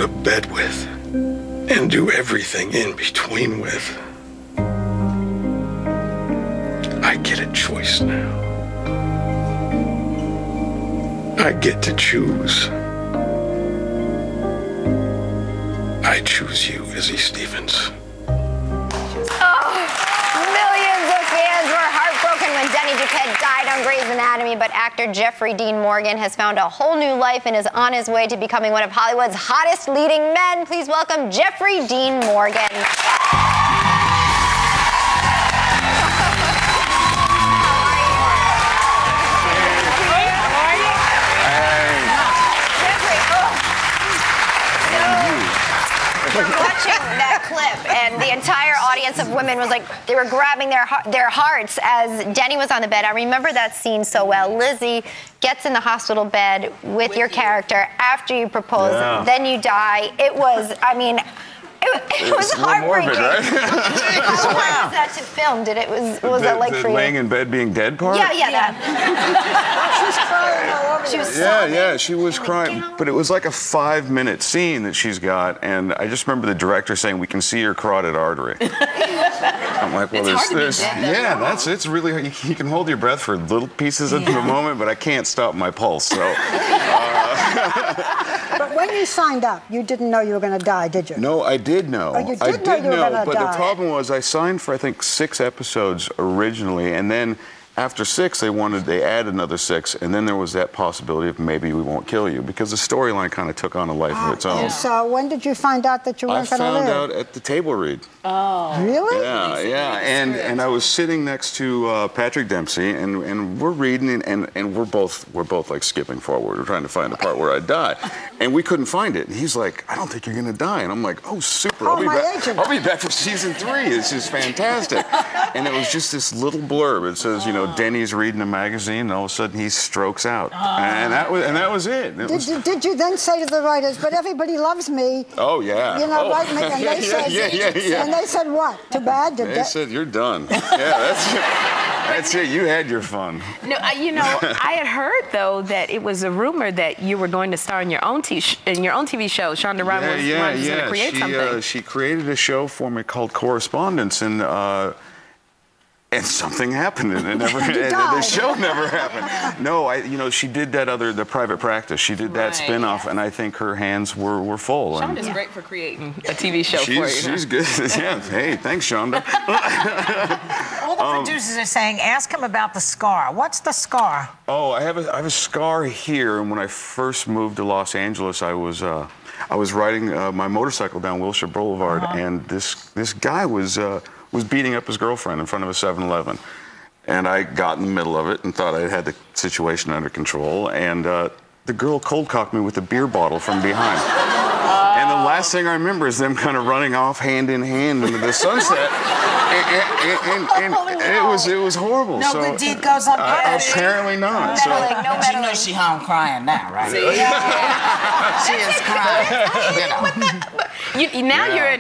to bed with and do everything in between with. I get a choice now. I get to choose. I choose you, Izzy Stevens. Millions of fans were heartbroken when Denny Duquette died on Grey's Anatomy, but actor Jeffrey Dean Morgan has found a whole new life and is on his way to becoming one of Hollywood's hottest leading men. Please welcome Jeffrey Dean Morgan. We're watching that clip, and the entire audience of women was like, they were grabbing their hearts as Denny was on the bed. I remember that scene so well. Lizzie gets in the hospital bed with your character after you propose, then you die. It was, I mean, it was heartbreaking. Morbid, right? How hard was that to film? What was that like for you? Laying in bed being dead part? Yeah, that. She was crying all over. She was sobbing. Yeah, she was crying. But it was like a 5-minute scene that she's got, and I just remember the director saying, "We can see your carotid artery." I'm like, well, it's really, you can hold your breath for little pieces of the moment, but I can't stop my pulse, so. But when you signed up, you didn't know you were going to die, did you? No, I did know. Oh, you did know you were going to die. But the problem was I signed for, I think, 6 episodes originally, and then after 6, they added another 6, and then there was that possibility of maybe we won't kill you, because the storyline kind of took on a life of its own. So when did you find out that you weren't going to live? I found out at the table read. Oh. Really? Yeah. And I was sitting next to Patrick Dempsey, and we're reading, and we're both like skipping forward. We're trying to find the part where I die, and we couldn't find it. And he's like, "I don't think you're going to die." And I'm like, "Oh, super! I'll be back for season 3. This is fantastic." And it was just this little blurb. It says, you know, Denny's reading a magazine, and all of a sudden he strokes out, and that was it. Did you then say to the writers, "But everybody loves me"? Oh yeah. You know, right? And they said, And they said what? Too bad. They said you're done. Yeah, that's it. That's it. You had your fun. No, you know, I had heard though that it was a rumor that you were going to star in your own TV show. Shonda Rhimes was going to create something. She created a show for me called Correspondence, and something happened, and the show never happened. No, she did the Private Practice. She did that spin-off, and I think her hands were full. Shonda's great for creating a TV show for you. She's good. Yeah. Hey, thanks, Shonda. All the producers are saying, ask him about the scar. What's the scar? Oh, I have a scar here, and when I first moved to Los Angeles, I was riding my motorcycle down Wilshire Boulevard, and this guy was beating up his girlfriend in front of a 7-Eleven. And I got in the middle of it and thought I had the situation under control. And the girl cold-cocked me with a beer bottle from behind. And the last thing I remember is them kind of running off hand in hand into the sunset. And it was horrible. No good deed goes unpunished. Apparently not. But you know she home crying now, right? She is crying.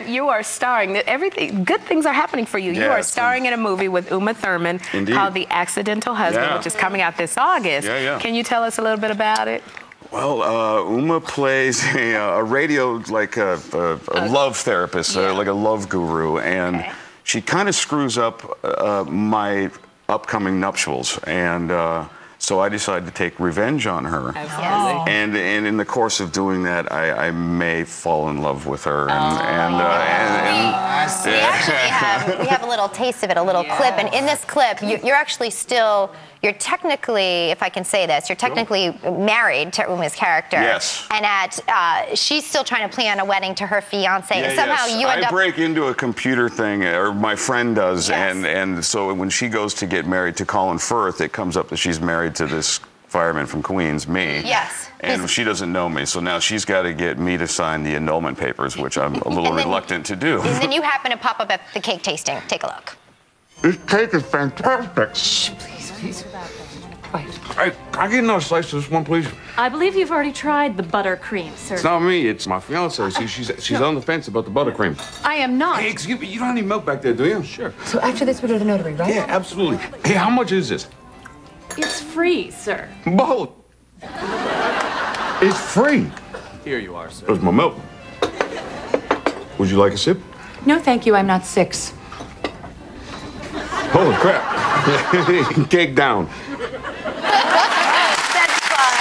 You are starring. Good things are happening for you. You are starring in a movie with Uma Thurman called The Accidental Husband, which is coming out this August. Can you tell us a little bit about it? Well, Uma plays a radio, like a love therapist, like a love guru, and she kind of screws up my upcoming nuptials, and so I decided to take revenge on her. Absolutely. And in the course of doing that, I may fall in love with her. We have a little taste of it, a little clip, and in this clip, you're actually you're technically, if I can say this, you're technically married to Uma's character. Yes. And she's still trying to plan a wedding to her fiancé. And somehow you end up... I break into a computer thing, or my friend does, and so when she goes to get married to Colin Firth, it comes up that she's married to this fireman from Queens, me. Yes. And she doesn't know me, so now she's got to get me to sign the annulment papers, which I'm a little reluctant to do. And then you happen to pop up at the cake tasting. Take a look. This cake is fantastic. Shh, please. Hey, can I get another slice of this one, please? I believe you've already tried the buttercream, sir. It's not me, it's my fiancée. See, she's on the fence about the buttercream. I am not. Hey, excuse me, you don't have any milk back there, do you? Sure. So after this, we go to the notary, right? Yeah, absolutely. Hey, how much is this? It's free, sir. Both. It's free. Here you are, sir. Where's my milk? Would you like a sip? No, thank you. I'm not 6. Holy crap. Cake down. That's fun.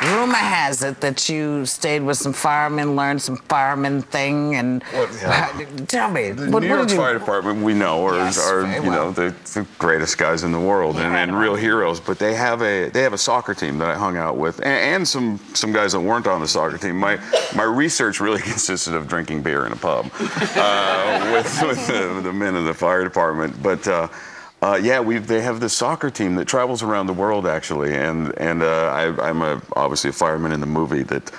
Rumor has it that you stayed with some firemen, learned some fireman thing, and tell me, the New York Fire Department we know are you know the greatest guys in the world and real heroes. But they have a soccer team that I hung out with, and some guys that weren't on the soccer team. My research really consisted of drinking beer in a pub with the men of the fire department, but. They have this soccer team that travels around the world actually, and I'm obviously a fireman in the movie that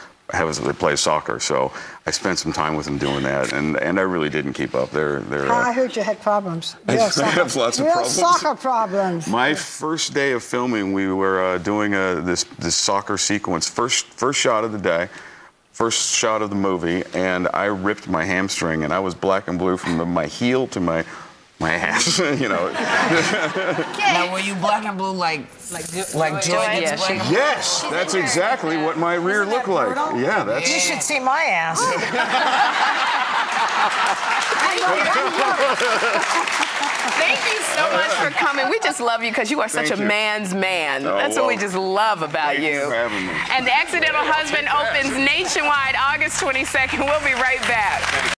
plays soccer, so I spent some time with them doing that, and I really didn't keep up. I heard you had problems. I have lots of problems. Soccer problems. My first day of filming, we were doing this soccer sequence, first shot of the day. First shot of the movie, and I ripped my hamstring, and I was black and blue from my heel to my ass, you know. Now, were you black and blue like Jordan's black and blue? Yes, that's exactly what my rear looked like. Yeah, that's. You should see my ass. Thank you so much for coming. We just love you because you are such a man's man. That's what we just love about you. Thank you for having me. And The Accidental Husband opens nationwide August 22nd. We'll be right back.